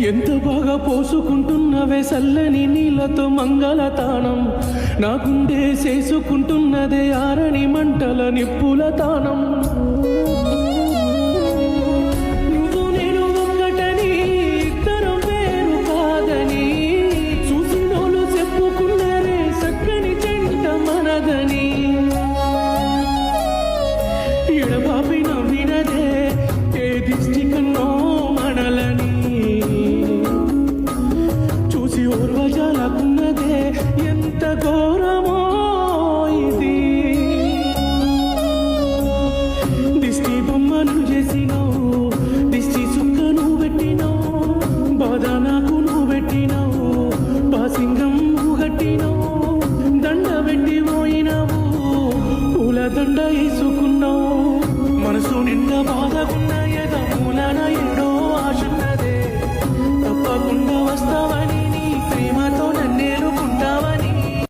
ఎంత బాగా పోసుకుంటున్నవే చల్లని నీళ్ళతో మంగళతానం నా గుండె చేసుకుంటున్నదే ఆరని మంటల నిప్పుల తానం నువ్వు నేను ఒక్కటని ఇద్దరం వేరు కాదని చూసినోళ్ళు చెప్పుకున్నారే చక్కని జంట మనదని ఎడబాపి నవ్వినదే ఏ దిష్టి కన్నో మనలని చూసి ఓర్వజాలకున్నదే ఎంత ఘోరమో ఇది దిష్టి బొమ్మను చేసినావు దిష్టి సుక్కను పెట్టినావు బాధ నాకు నువ్వు పెట్టినావు బాసింగం నువ్వు కట్టినావు దండ పెట్టి పోయినావు పూల దండ వేసుకున్నావు మనసు నిండా బాధకున్న ఎద మూలన ఎడో